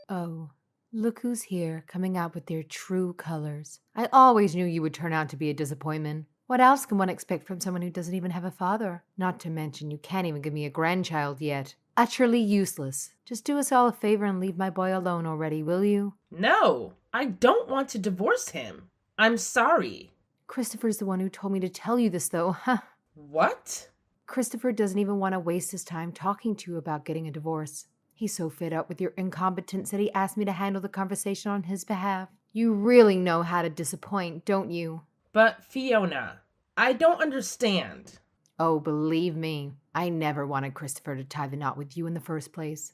Oh, look who's here, coming out with their true colors. I always knew you would turn out to be a disappointment. What else can one expect from someone who doesn't even have a father? Not to mention, you can't even give me a grandchild yet. Utterly useless. Just do us all a favor and leave my boy alone already, will you? No, I don't want to divorce him. I'm sorry. Christopher's the one who told me to tell you this, though. Huh. What? Christopher doesn't even want to waste his time talking to you about getting a divorce. He's so fed up with your incompetence that he asked me to handle the conversation on his behalf. You really know how to disappoint, don't you? But Fiona, I don't understand. Oh, believe me, I never wanted Christopher to tie the knot with you in the first place.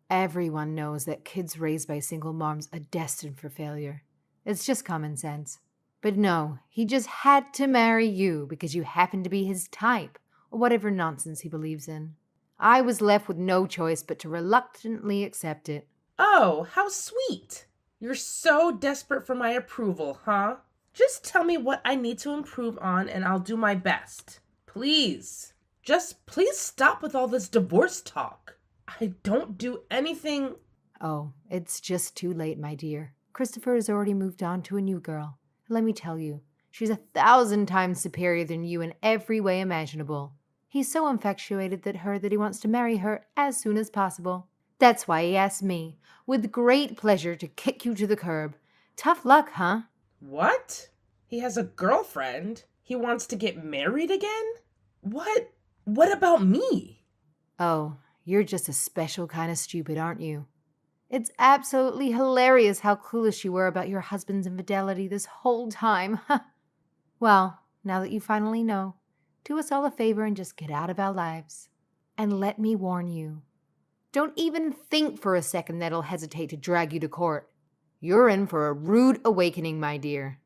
Everyone knows that kids raised by single moms are destined for failure. It's just common sense. But no, he just had to marry you because you happen to be his type, or whatever nonsense he believes in. I was left with no choice but to reluctantly accept it. Oh, how sweet. You're so desperate for my approval, huh? Just tell me what I need to improve on and I'll do my best. Please. Just please stop with all this divorce talk. I don't do anything. Oh, it's just too late, my dear. Christopher has already moved on to a new girl. Let me tell you, she's 1,000 times superior than you in every way imaginable. He's so infatuated that he wants to marry her as soon as possible. That's why he asked me, with great pleasure, to kick you to the curb. Tough luck, huh? What? He has a girlfriend? He wants to get married again? What? What about me? Oh, you're just a special kind of stupid, aren't you? It's absolutely hilarious how clueless you were about your husband's infidelity this whole time. Well, now that you finally know, do us all a favor and just get out of our lives. And let me warn you, don't even think for a second that I'll hesitate to drag you to court. You're in for a rude awakening, my dear.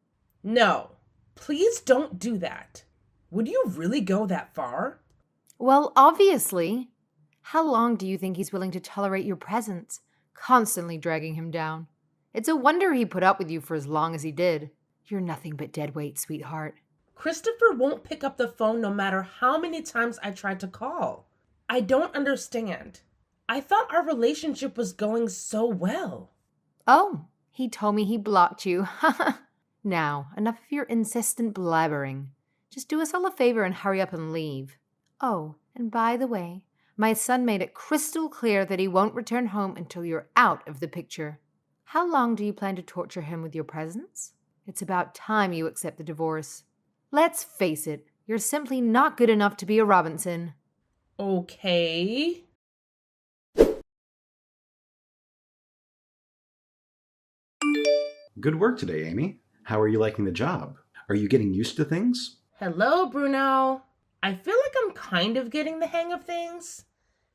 No, please don't do that. Would you really go that far? Well, obviously. How long do you think he's willing to tolerate your presence, constantly dragging him down? It's a wonder he put up with you for as long as he did. You're nothing but dead weight, sweetheart. Christopher won't pick up the phone no matter how many times I tried to call. I don't understand. I thought our relationship was going so well. Oh, he told me he blocked you. Now, enough of your insistent blabbering. Just do us all a favor and hurry up and leave. Oh, and by the way, my son made it crystal clear that he won't return home until you're out of the picture. How long do you plan to torture him with your presence? It's about time you accept the divorce. Let's face it, you're simply not good enough to be a Robinson. Okay. Good work today, Amy. How are you liking the job? Are you getting used to things? Hello, Bruno. I feel like I'm kind of getting the hang of things.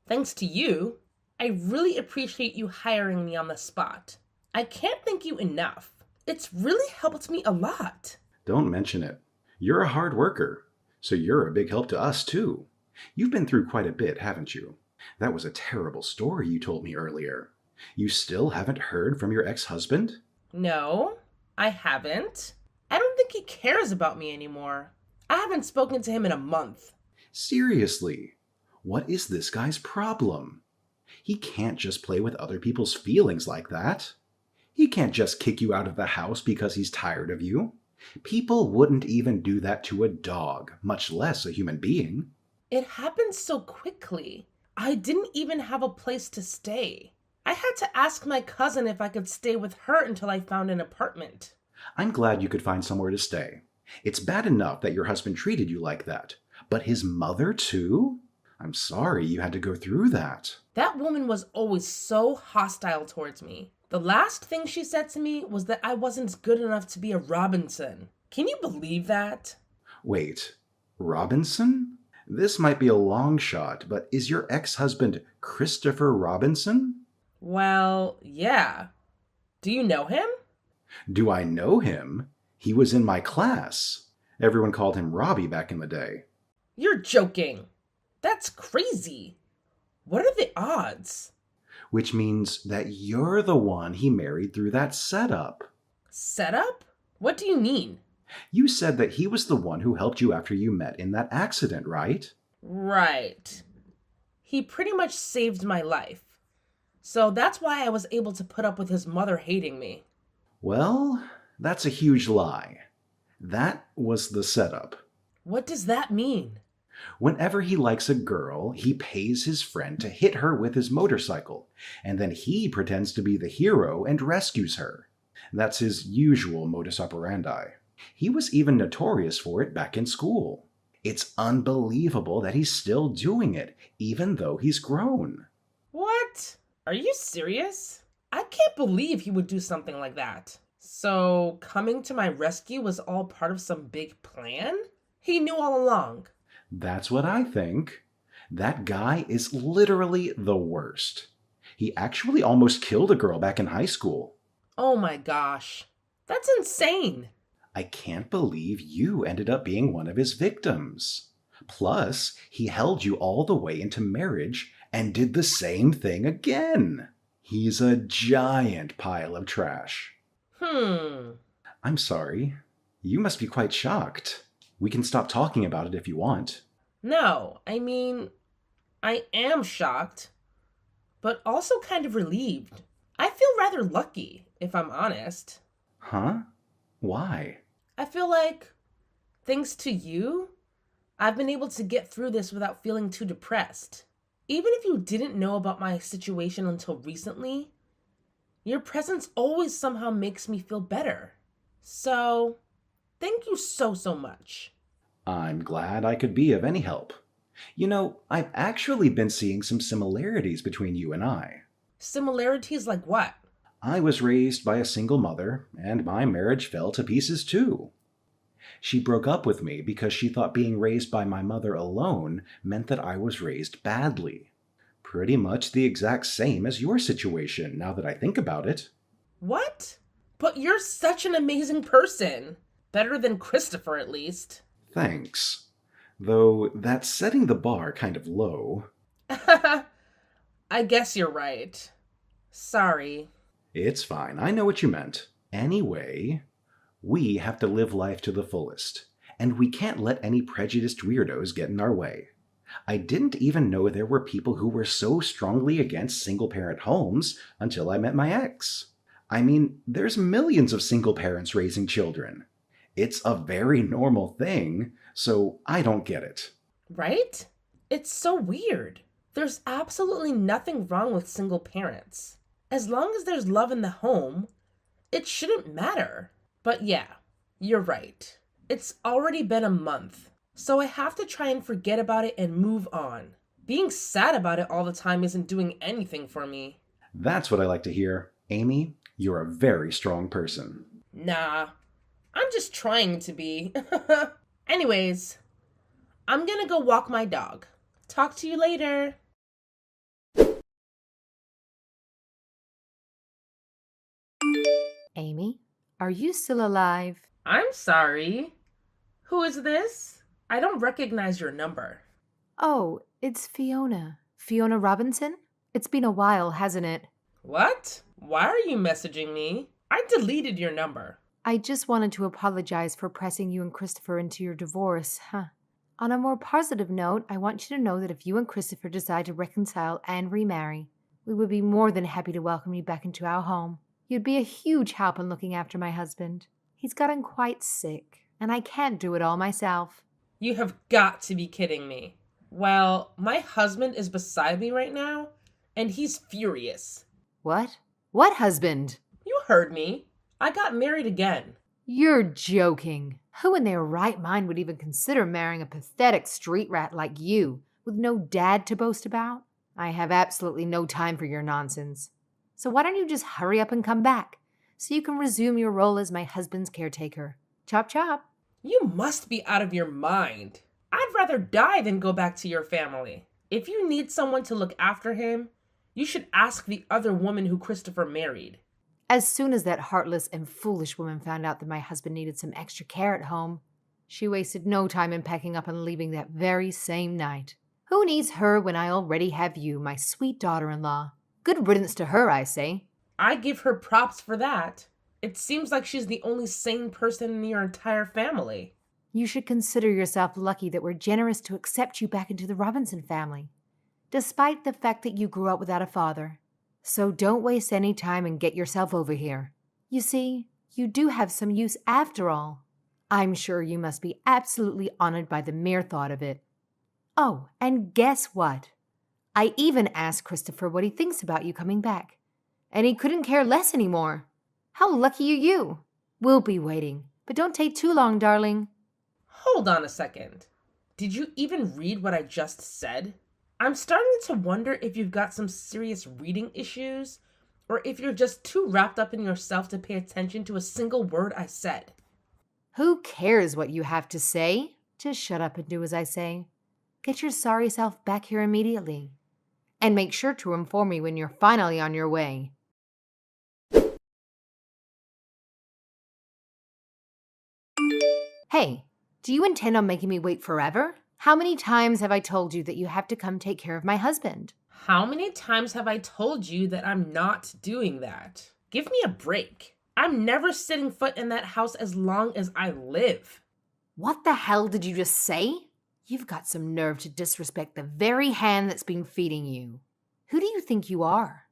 Thanks to you. I really appreciate you hiring me on the spot. I can't thank you enough. It's really helped me a lot. Don't mention it. You're a hard worker, so you're a big help to us, too. You've been through quite a bit, haven't you? That was a terrible story you told me earlier. You still haven't heard from your ex-husband? No, I haven't. I don't think he cares about me anymore. I haven't spoken to him in a month. Seriously, what is this guy's problem? He can't just play with other people's feelings like that. He can't just kick you out of the house because he's tired of you. People wouldn't even do that to a dog, much less a human being. It happened so quickly. I didn't even have a place to stay. I had to ask my cousin if I could stay with her until I found an apartment. I'm glad you could find somewhere to stay. It's bad enough that your husband treated you like that, but his mother too? I'm sorry you had to go through that. That woman was always so hostile towards me. The last thing she said to me was that I wasn't good enough to be a Robinson. Can you believe that? Wait, Robinson? This might be a long shot, but is your ex-husband Christopher Robinson? Well, yeah. Do you know him? Do I know him? He was in my class. Everyone called him Robbie back in the day. You're joking. That's crazy. What are the odds? Which means that you're the one he married through that setup. Setup? What do you mean? You said that he was the one who helped you after you met in that accident, right? Right. He pretty much saved my life. So that's why I was able to put up with his mother hating me. Well, that's a huge lie. That was the setup. What does that mean? Whenever he likes a girl, he pays his friend to hit her with his motorcycle, and then he pretends to be the hero and rescues her. That's his usual modus operandi. He was even notorious for it back in school. It's unbelievable that he's still doing it, even though he's grown. What? Are you serious? I can't believe he would do something like that. So, coming to my rescue was all part of some big plan? He knew all along. That's what I think. That guy is literally the worst. He actually almost killed a girl back in high school. Oh my gosh. That's insane. I can't believe you ended up being one of his victims. Plus, he held you all the way into marriage and did the same thing again. He's a giant pile of trash. I'm sorry. You must be quite shocked. We can stop talking about it if you want. No, I mean, I am shocked, but also kind of relieved. I feel rather lucky, if I'm honest. Huh? Why? I feel like, thanks to you, I've been able to get through this without feeling too depressed. Even if you didn't know about my situation until recently, your presence always somehow makes me feel better. So, thank you so much. I'm glad I could be of any help. You know, I've actually been seeing some similarities between you and I. Similarities like what? I was raised by a single mother, and my marriage fell to pieces too. She broke up with me because she thought being raised by my mother alone meant that I was raised badly. Pretty much the exact same as your situation, now that I think about it. What? But you're such an amazing person. Better than Christopher, at least. Thanks. Though that's setting the bar kind of low. I guess you're right. Sorry. It's fine, I know what you meant. Anyway, we have to live life to the fullest, and we can't let any prejudiced weirdos get in our way. I didn't even know there were people who were so strongly against single-parent homes until I met my ex. I mean, there's millions of single parents raising children. It's a very normal thing, so I don't get it. Right? It's so weird. There's absolutely nothing wrong with single parents. As long as there's love in the home, it shouldn't matter. But yeah, you're right. It's already been a month, so I have to try and forget about it and move on. Being sad about it all the time isn't doing anything for me. That's what I like to hear. Amy, you're a very strong person. Nah, I'm just trying to be. Anyways, I'm gonna go walk my dog. Talk to you later. Amy, are you still alive? I'm sorry. Who is this? I don't recognize your number. Oh, it's Fiona. Fiona Robinson? It's been a while, hasn't it? What? Why are you messaging me? I deleted your number. I just wanted to apologize for pressing you and Christopher into your divorce, On a more positive note, I want you to know that if you and Christopher decide to reconcile and remarry, we would be more than happy to welcome you back into our home. You'd be a huge help in looking after my husband. He's gotten quite sick, and I can't do it all myself. You have got to be kidding me. Well, my husband is beside me right now, and he's furious. What? What husband? You heard me. I got married again. You're joking. Who in their right mind would even consider marrying a pathetic street rat like you, with no dad to boast about? I have absolutely no time for your nonsense. So why don't you just hurry up and come back, so you can resume your role as my husband's caretaker? Chop chop. You must be out of your mind. I'd rather die than go back to your family. If you need someone to look after him, you should ask the other woman who Christopher married. As soon as that heartless and foolish woman found out that my husband needed some extra care at home, she wasted no time in packing up and leaving that very same night. Who needs her when I already have you, my sweet daughter-in-law? Good riddance to her, I say. I give her props for that. It seems like she's the only sane person in your entire family. You should consider yourself lucky that we're generous to accept you back into the Robinson family, despite the fact that you grew up without a father. So don't waste any time and get yourself over here. You see, you do have some use after all. I'm sure you must be absolutely honored by the mere thought of it. Oh, and guess what? I even asked Christopher what he thinks about you coming back, and he couldn't care less anymore. How lucky are you? We'll be waiting, but don't take too long, darling. Hold on a second. Did you even read what I just said? I'm starting to wonder if you've got some serious reading issues, or if you're just too wrapped up in yourself to pay attention to a single word I said. Who cares what you have to say? Just shut up and do as I say. Get your sorry self back here immediately. And make sure to inform me when you're finally on your way. Hey, do you intend on making me wait forever? How many times have I told you that you have to come take care of my husband? How many times have I told you that I'm not doing that? Give me a break. I'm never setting foot in that house as long as I live. What the hell did you just say? You've got some nerve to disrespect the very hand that's been feeding you. Who do you think you are?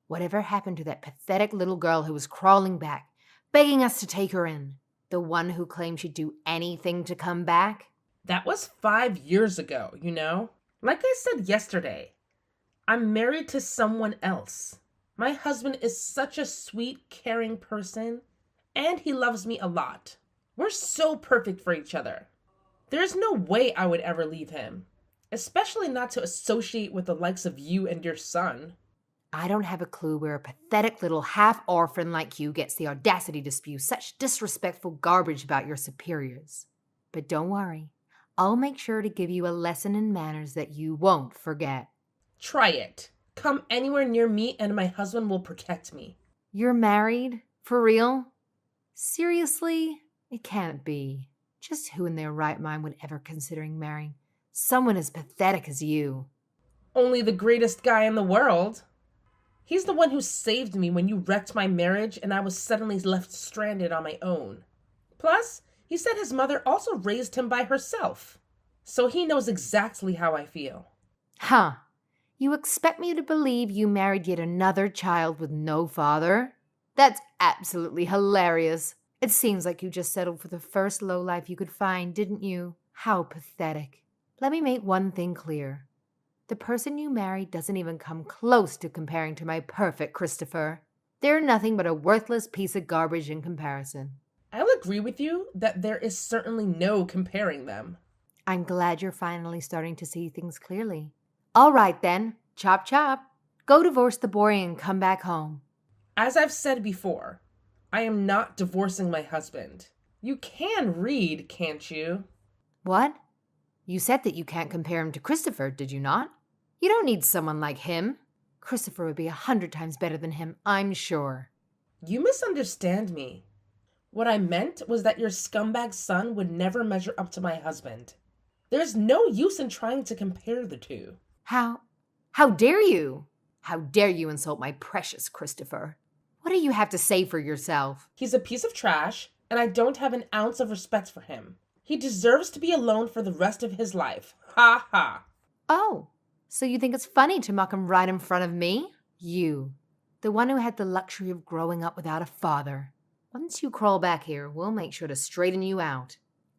Whatever happened to that pathetic little girl who was crawling back, begging us to take her in? The one who claimed she'd do anything to come back? That was 5 years ago, you know? Like I said yesterday, I'm married to someone else. My husband is such a sweet, caring person, and he loves me a lot. We're so perfect for each other. There's no way I would ever leave him, especially not to associate with the likes of you and your son. I don't have a clue where a pathetic little half-orphan like you gets the audacity to spew such disrespectful garbage about your superiors. But don't worry, I'll make sure to give you a lesson in manners that you won't forget. Try it. Come anywhere near me and my husband will protect me. You're married? For real? Seriously? It can't be. Just who in their right mind would ever considering marrying someone as pathetic as you? Only the greatest guy in the world. He's the one who saved me when you wrecked my marriage and I was suddenly left stranded on my own. Plus, he said his mother also raised him by herself. So he knows exactly how I feel. Huh. You expect me to believe you married yet another child with no father? That's absolutely hilarious. It seems like you just settled for the first lowlife you could find, didn't you? How pathetic. Let me make one thing clear. The person you married doesn't even come close to comparing to my perfect Christopher. They're nothing but a worthless piece of garbage in comparison. I'll agree with you that there is certainly no comparing them. I'm glad you're finally starting to see things clearly. All right then, chop chop. Go divorce the boy and come back home. As I've said before, I am not divorcing my husband. You can read, can't you? What? You said that you can't compare him to Christopher, did you not? You don't need someone like him. Christopher would be 100 times better than him, I'm sure. You misunderstand me. What I meant was that your scumbag son would never measure up to my husband. There's no use in trying to compare the two. How dare you? How dare you insult my precious Christopher? What do you have to say for yourself? He's a piece of trash, and I don't have an ounce of respect for him. He deserves to be alone for the rest of his life. Ha ha. Oh, so you think it's funny to mock him right in front of me? You, the one who had the luxury of growing up without a father. Once you crawl back here, we'll make sure to straighten you out.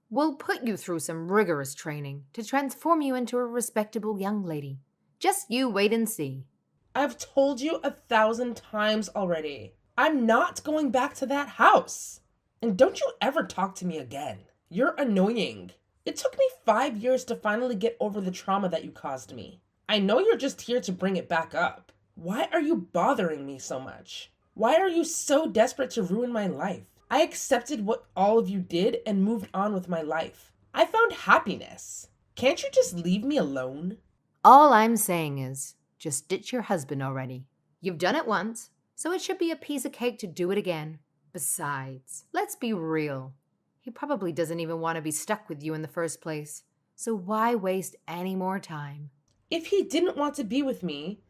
We'll put you through some rigorous training to transform you into a respectable young lady. Just you wait and see. I've told you 1,000 times already. I'm not going back to that house. And don't you ever talk to me again. You're annoying. It took me 5 years to finally get over the trauma that you caused me. I know you're just here to bring it back up. Why are you bothering me so much? Why are you so desperate to ruin my life? I accepted what all of you did and moved on with my life. I found happiness. Can't you just leave me alone? All I'm saying is, just ditch your husband already. You've done it once, so it should be a piece of cake to do it again. Besides, let's be real. He probably doesn't even want to be stuck with you in the first place. So why waste any more time? If he didn't want to be with me,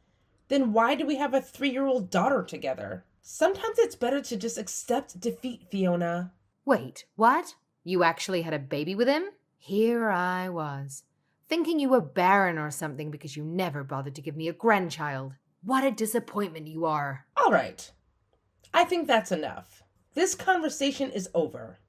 then why do we have a 3-year-old daughter together? Sometimes it's better to just accept defeat, Fiona. Wait, what? You actually had a baby with him? Here I was, thinking you were barren or something because you never bothered to give me a grandchild. What a disappointment you are. All right. I think that's enough. This conversation is over.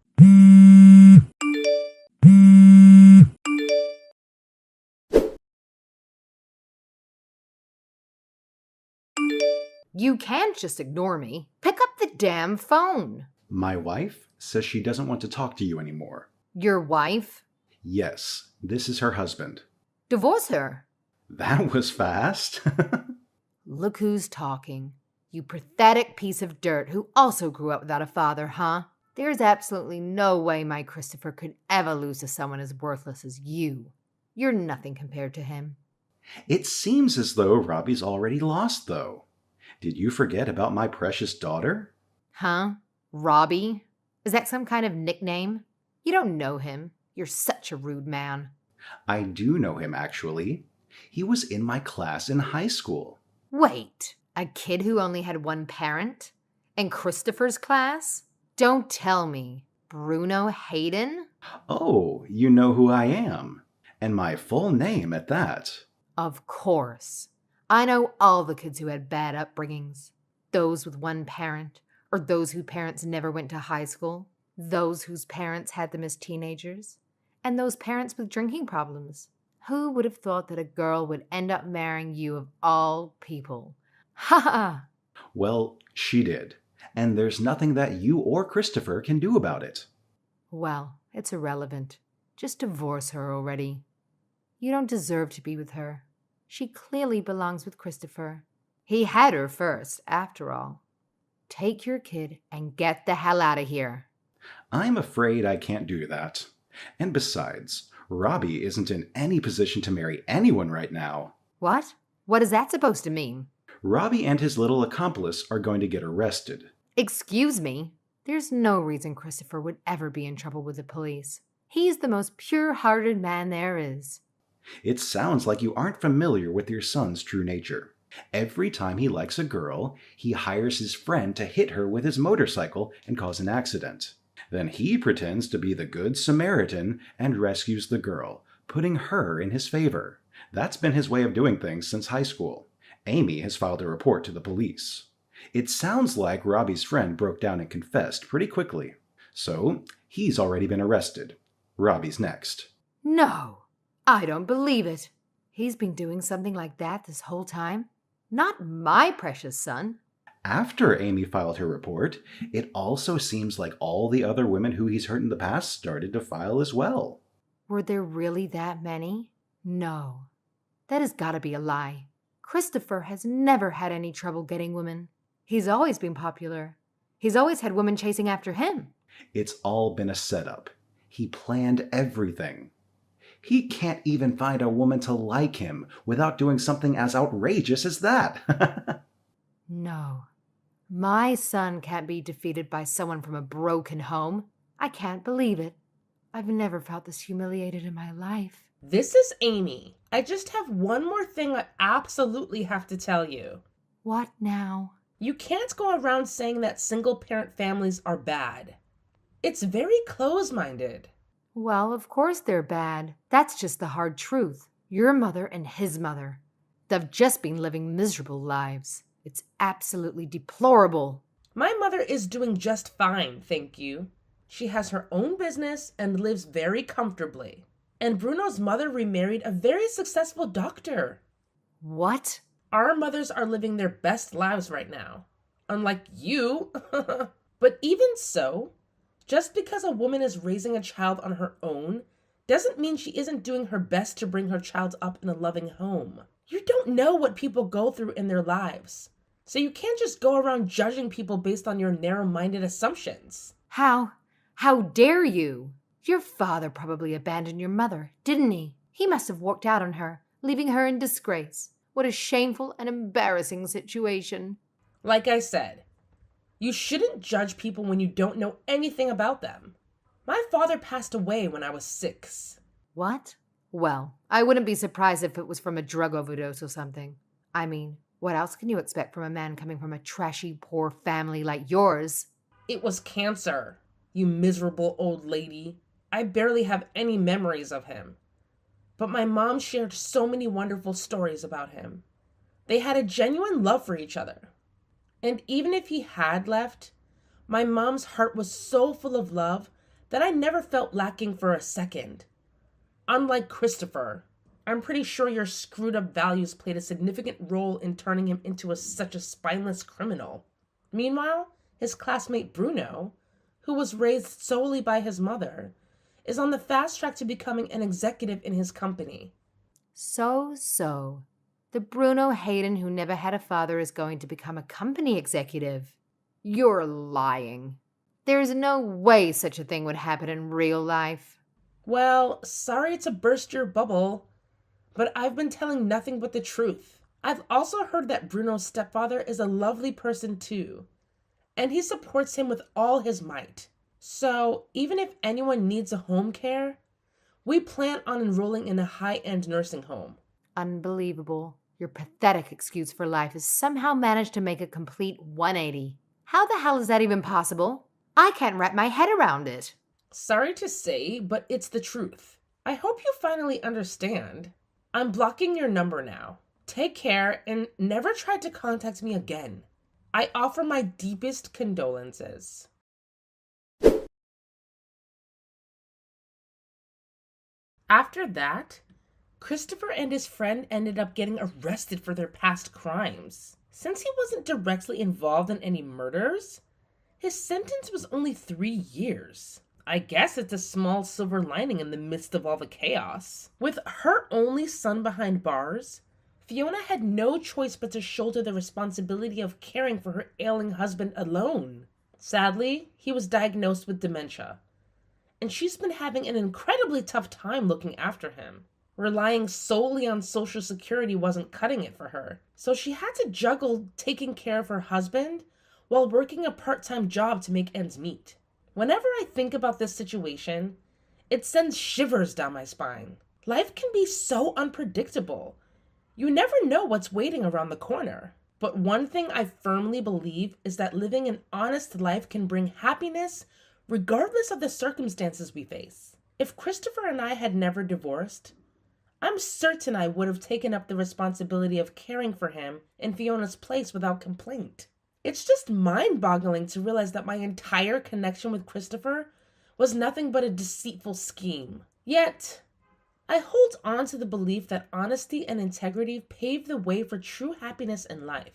You can't just ignore me. Pick up the damn phone. My wife says she doesn't want to talk to you anymore. Your wife? Yes, this is her husband. Divorce her. That was fast. Look who's talking. You pathetic piece of dirt who also grew up without a father, huh? There's absolutely no way my Christopher could ever lose to someone as worthless as you. You're nothing compared to him. It seems as though Robbie's already lost, though. Did you forget about my precious daughter? Huh? Robbie? Is that some kind of nickname? You don't know him. You're such a rude man. I do know him, actually. He was in my class in high school. Wait, a kid who only had one parent? In Christopher's class? Don't tell me. Bruno Hayden? Oh, you know who I am. And my full name at that. Of course. I know all the kids who had bad upbringings. Those with one parent, or those whose parents never went to high school. Those whose parents had them as teenagers. And those parents with drinking problems. Who would have thought that a girl would end up marrying you of all people? Ha ha! Well, she did. And there's nothing that you or Christopher can do about it. Well, it's irrelevant. Just divorce her already. You don't deserve to be with her. She clearly belongs with Christopher. He had her first, after all. Take your kid and get the hell out of here. I'm afraid I can't do that. And besides, Robbie isn't in any position to marry anyone right now. What? What is that supposed to mean? Robbie and his little accomplice are going to get arrested. Excuse me? There's no reason Christopher would ever be in trouble with the police. He's the most pure-hearted man there is. It sounds like you aren't familiar with your son's true nature. Every time he likes a girl, he hires his friend to hit her with his motorcycle and cause an accident. Then he pretends to be the good Samaritan and rescues the girl, putting her in his favor. That's been his way of doing things since high school. Amy has filed a report to the police. It sounds like Robbie's friend broke down and confessed pretty quickly. So, he's already been arrested. Robbie's next. No, I don't believe it. He's been doing something like that this whole time? Not my precious son. After Amy filed her report, it also seems like all the other women who he's hurt in the past started to file as well. Were there really that many? No. That has got to be a lie. Christopher has never had any trouble getting women. He's always been popular. He's always had women chasing after him. It's all been a setup. He planned everything. He can't even find a woman to like him without doing something as outrageous as that. No. My son can't be defeated by someone from a broken home. I can't believe it. I've never felt this humiliated in my life. This is Amy. I just have one more thing I absolutely have to tell you. What now? You can't go around saying that single-parent families are bad. It's very close-minded. Well, of course they're bad. That's just the hard truth. Your mother and his mother. They've just been living miserable lives. It's absolutely deplorable. My mother is doing just fine, thank you. She has her own business and lives very comfortably. And Bruno's mother remarried a very successful doctor. What? Our mothers are living their best lives right now. Unlike you. But even so, just because a woman is raising a child on her own doesn't mean she isn't doing her best to bring her child up in a loving home. You don't know what people go through in their lives. So you can't just go around judging people based on your narrow-minded assumptions. How dare you? Your father probably abandoned your mother, didn't he? He must have walked out on her, leaving her in disgrace. What a shameful and embarrassing situation. Like I said, you shouldn't judge people when you don't know anything about them. My father passed away when I was 6. What? Well, I wouldn't be surprised if it was from a drug overdose or something. I mean, what else can you expect from a man coming from a trashy, poor family like yours? It was cancer, you miserable old lady. I barely have any memories of him. But my mom shared so many wonderful stories about him. They had a genuine love for each other. And even if he had left, my mom's heart was so full of love that I never felt lacking for a second. Unlike Christopher, I'm pretty sure your screwed up values played a significant role in turning him into such a spineless criminal. Meanwhile, his classmate Bruno, who was raised solely by his mother, is on the fast track to becoming an executive in his company. So. The Bruno Hayden who never had a father is going to become a company executive. You're lying. There's no way such a thing would happen in real life. Well, sorry to burst your bubble, but I've been telling nothing but the truth. I've also heard that Bruno's stepfather is a lovely person too, and he supports him with all his might. So even if anyone needs a home care, we plan on enrolling in a high-end nursing home. Unbelievable. Your pathetic excuse for life has somehow managed to make a complete 180. How the hell is that even possible? I can't wrap my head around it. Sorry to say, but it's the truth. I hope you finally understand. I'm blocking your number now. Take care and never try to contact me again. I offer my deepest condolences. After that, Christopher and his friend ended up getting arrested for their past crimes. Since he wasn't directly involved in any murders, his sentence was only 3 years. I guess it's a small silver lining in the midst of all the chaos. With her only son behind bars, Fiona had no choice but to shoulder the responsibility of caring for her ailing husband alone. Sadly, he was diagnosed with dementia, and she's been having an incredibly tough time looking after him. Relying solely on Social Security wasn't cutting it for her, so she had to juggle taking care of her husband while working a part-time job to make ends meet. Whenever I think about this situation, it sends shivers down my spine. Life can be so unpredictable. You never know what's waiting around the corner. But one thing I firmly believe is that living an honest life can bring happiness regardless of the circumstances we face. If Christopher and I had never divorced, I'm certain I would have taken up the responsibility of caring for him in Fiona's place without complaint. It's just mind-boggling to realize that my entire connection with Christopher was nothing but a deceitful scheme. Yet, I hold on to the belief that honesty and integrity pave the way for true happiness in life.